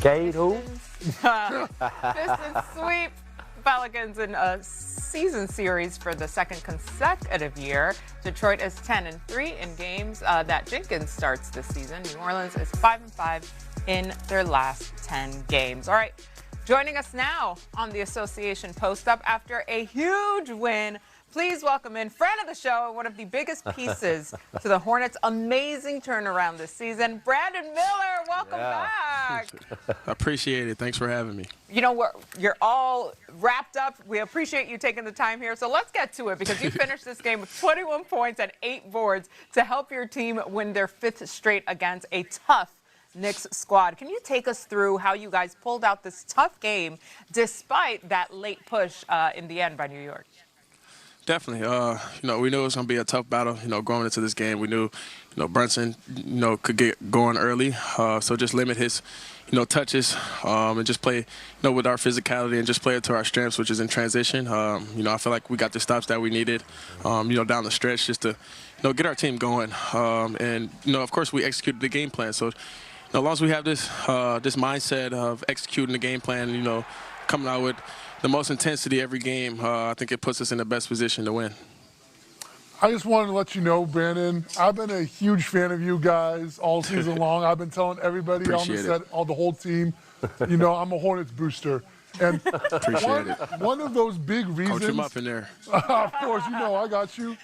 Cade who? Pistons sweep Pelicans in a season series for the second consecutive year. Detroit is 10-3 in games that Jenkins starts this season. New Orleans is 5-5 in their last 10 games. All right, joining us now on the Association Post-Up after a huge win. Please welcome in friend of the show and one of the biggest pieces to the Hornets' amazing turnaround this season, Brandon Miller. Welcome back. I appreciate it. Thanks for having me. You know, you're all wrapped up. We appreciate you taking the time here. So let's get to it because you finished this game with 21 points and 8 boards to help your team win their 5th straight against a tough Knicks squad. Can you take us through how you guys pulled out this tough game despite that late push in the end by New York? Definitely. We knew it was going to be a tough battle, going into this game. We knew, Brunson, could get going early. So just limit his, touches and just play, with our physicality and just play it to our strengths, which is in transition. I feel like we got the stops that we needed, down the stretch just to, get our team going. And, of course, we executed the game plan. So, as long as we have this mindset of executing the game plan, coming out with the most intensity every game, I think it puts us in the best position to win. I just wanted to let you know, Brandon, I've been a huge fan of you guys all season long. I've been telling everybody on the set, the whole team, I'm a Hornets booster. And one of those big reasons. Coach him up in there. Of course, I got you.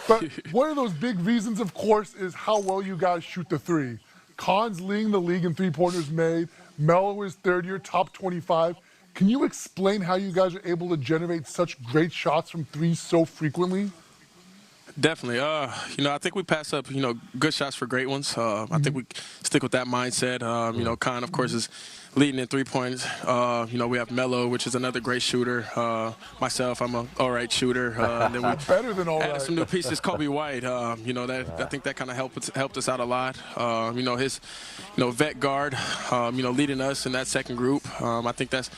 But one of those big reasons, of course, is how well you guys shoot the three. Khan's leading the league in three-pointers made. Melo is third year, top 25. Can you explain how you guys are able to generate such great shots from three so frequently? Definitely. I think we pass up, good shots for great ones. I think we stick with that mindset. Khan, of course, is leading in 3 points. We have Melo, which is another great shooter. Myself, I'm an all-right shooter. Then we better than all right. Some new pieces, Kobe White. I think that kind of helped us out a lot. His, vet guard, leading us in that second group. I think that's,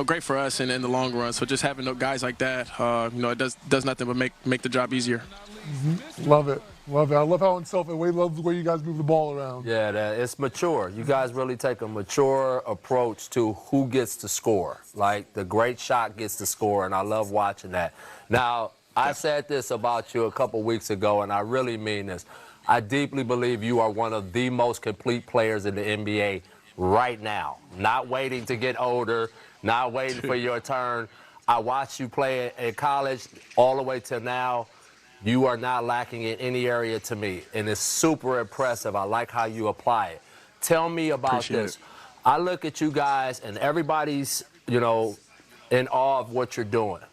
great for us in the long run. So just having guys like that, it does nothing but make the job easier. Love it. Love it. I love how unselfish. I love the way you guys move the ball around. Yeah, it's mature. You guys really take a mature approach to who gets to score. Like, the great shot gets to score, and I love watching that. Now, I said this about you a couple weeks ago, and I really mean this. I deeply believe you are one of the most complete players in the NBA right now. Not waiting to get older, not waiting for your turn. I watched you play in college all the way to now. You are not lacking in any area to me, and it's super impressive. I like how you apply it. Tell me about this. I look at you guys, and everybody's, in awe of what you're doing.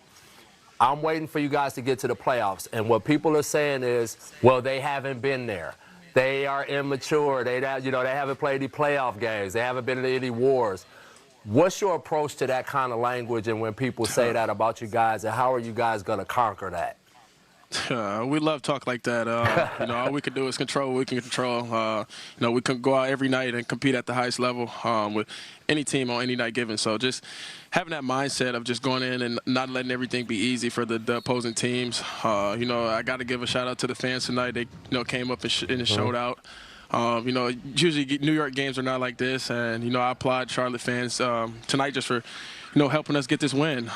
I'm waiting for you guys to get to the playoffs, and what people are saying is, well, they haven't been there. They are immature. They haven't played any playoff games. They haven't been in any wars. What's your approach to that kind of language, and when people say that about you guys, and how are you guys going to conquer that? We love talk like that. All we can do is control what we can control. We can go out every night and compete at the highest level with any team on any night given. So just having that mindset of just going in and not letting everything be easy for the opposing teams. I got to give a shout out to the fans tonight. They came up and showed out. Usually New York games are not like this, and I applaud Charlotte fans tonight just for helping us get this win.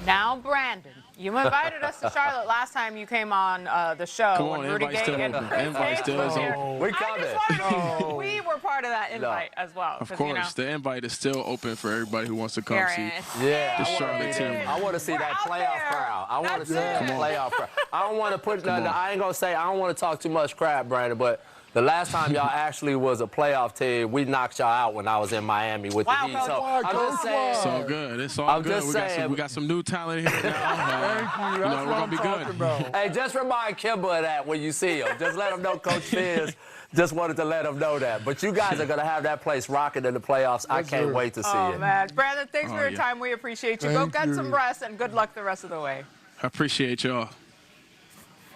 Now, Brandon, you invited us to Charlotte last time you came on the show. Come on, invite still is open. We coming. We were part of that invite as well. Of course, the invite is still open for everybody who wants to come see the Charlotte team. I want to see that playoff crowd. I want to see that playoff crowd. I don't want to put nothing. I ain't gonna say. I don't want to talk too much crap, Brandon, but. The last time y'all actually was a playoff team, we knocked y'all out when I was in Miami with the Heat. So I'm just saying. It's all good. It's all good. We got some new talent here now. Thank you. That's we're going to be good. About. Hey, just remind Kimba of that when you see him. Just let him know Coach Fizz just wanted to let him know that. But you guys are going to have that place rocking in the playoffs. I can't wait to see it. Oh, man. Brandon, thanks for your time. We appreciate you. Go get some rest, and good luck the rest of the way. I appreciate y'all.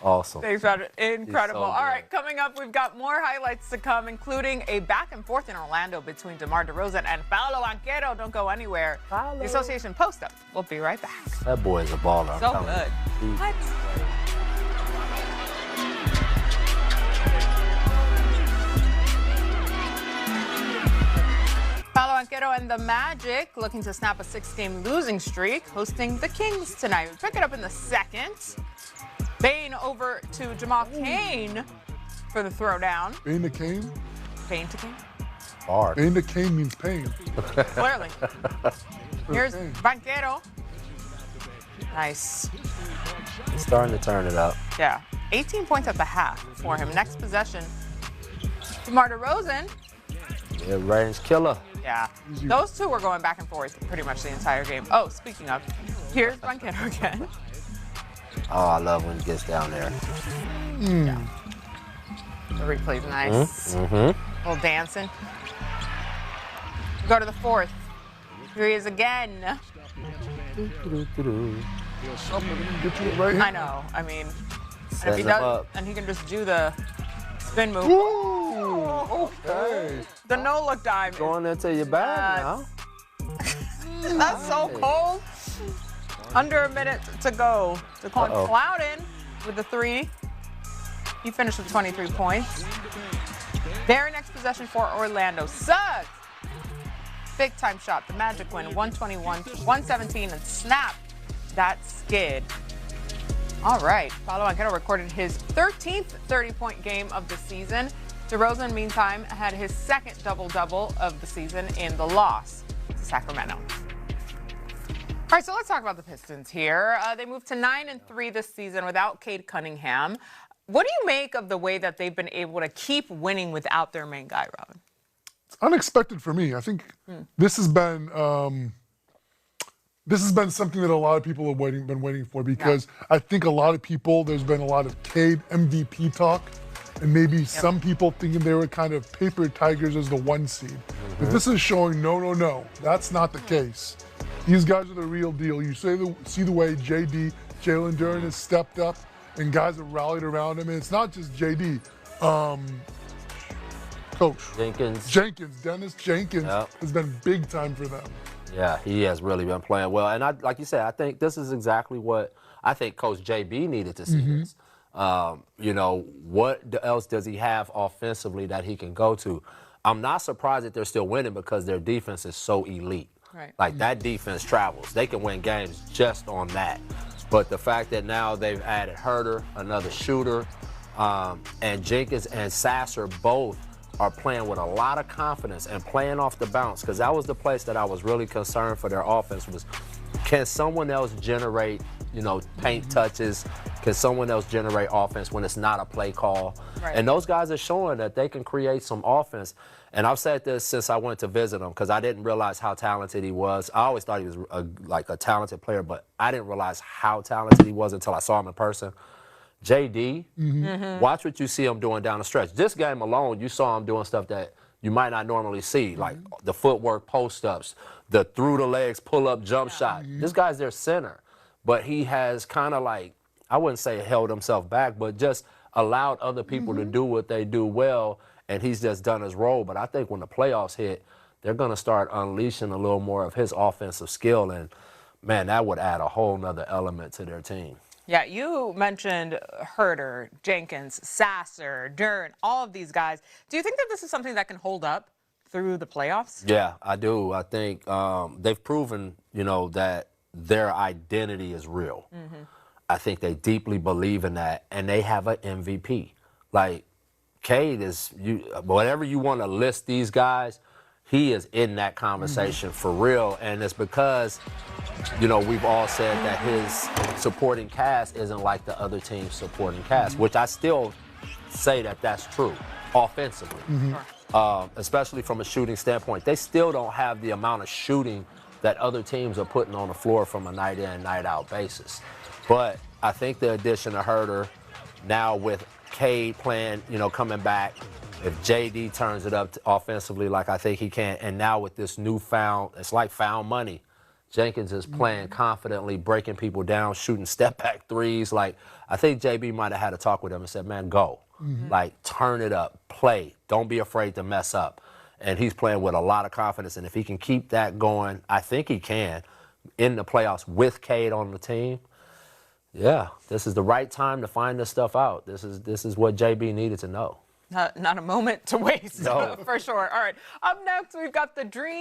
Awesome. Thanks, Brandon. Incredible. So all right, coming up, we've got more highlights to come, including a back and forth in Orlando between DeMar DeRozan and Paolo Banchero. Don't go anywhere. The Association Post-Up. We'll be right back. That boy is a baller. So good. What? Banchero and the Magic looking to snap a 6-game losing streak, hosting the Kings tonight. We pick it up in the second. Bane over to Jamal Cain for the throwdown. Bane to Kane? Bane to Cain? Hard. Bane to Kane means pain. Clearly. Here's Banchero. Nice. He's starting to turn it up. Yeah. 18 points at the half for him. Next possession. DeMar DeRozan. Yeah, range killer. Yeah. Those two were going back and forth pretty much the entire game. Oh, speaking of, here's Banchero again. Oh, I love when he gets down there. Yeah. The replay's nice. Little dancing. Go to the fourth. Here he is again. Get you it right here. I know. I mean, and if Setting he him does, up. and he can just do the spin move. Ooh, okay. The no-look dive. Going into your bag now. That's so cold. Under a minute to go. DeQuan Clouden with the 3. He finished with 23 points. Their next possession for Orlando. Suggs. Big time shot. The Magic win 121-117 and snap that skid. All right. Paolo Banchero recorded his 13th 30-point game of the season. DeRozan, meantime, had his second double-double of the season in the loss to Sacramento. All right, so let's talk about the Pistons here. They moved to 9-3 this season without Cade Cunningham. What do you make of the way that they've been able to keep winning without their main guy, Robin? It's unexpected for me. I think this has been something that a lot of people have been waiting for, because I think a lot of people, there's been a lot of Cade MVP talk, and maybe some people thinking they were kind of paper tigers as the 1 seed. But this is showing no, that's not the case. These guys are the real deal. You see the way Jalen Duren has stepped up, and guys have rallied around him. And it's not just JD. Coach Dennis Jenkins has been big time for them. Yeah, he has really been playing well. And like you said, I think this is exactly what I think Coach JB needed to see this. You know, what else does he have offensively that he can go to? I'm not surprised that they're still winning because their defense is so elite. Right. Like, that defense travels. They can win games just on that. But the fact that now they've added Herter, another shooter, and Jenkins and Sasser both are playing with a lot of confidence and playing off the bounce, because that was the place that I was really concerned for their offense was, can someone else generate, you know, paint touches? Can someone else generate offense when it's not a play call? Right. And those guys are showing that they can create some offense. And I've said this since I went to visit him, because I didn't realize how talented he was. I always thought he was like a talented player, but I didn't realize how talented he was until I saw him in person. JD, watch what you see him doing down the stretch. This game alone, you saw him doing stuff that you might not normally see, like the footwork post-ups, the through-the-legs pull-up jump shot. This guy's their center, but he has kind of like, I wouldn't say held himself back, but just allowed other people to do what they do well, and he's just done his role. But I think when the playoffs hit, they're going to start unleashing a little more of his offensive skill, and, man, that would add a whole nother element to their team. Yeah, you mentioned Herter, Jenkins, Sasser, Duren, all of these guys. Do you think that this is something that can hold up through the playoffs? Yeah, I do. I think they've proven, you know, that their identity is real. I think they deeply believe in that, and they have an MVP. Like, Cade is, whatever you want to list these guys, he is in that conversation for real, and it's because, you know, we've all said that his supporting cast isn't like the other team's supporting cast, which I still say that that's true offensively, especially from a shooting standpoint. They still don't have the amount of shooting that other teams are putting on the floor from a night in, night out basis. But I think the addition of Herter, now with Cade playing, you know, coming back, if JD turns it up offensively like I think he can, and now with this newfound, it's like found money. Jenkins is playing confidently, breaking people down, shooting step-back threes. Like, I think JB might have had a talk with him and said, man, go. Like, turn it up, play. Don't be afraid to mess up. And he's playing with a lot of confidence, and if he can keep that going, I think he can, in the playoffs with Cade on the team. Yeah, this is the right time to find this stuff out. This is what JB needed to know. Not a moment to waste, No. for sure. All right, up next, we've got the Dream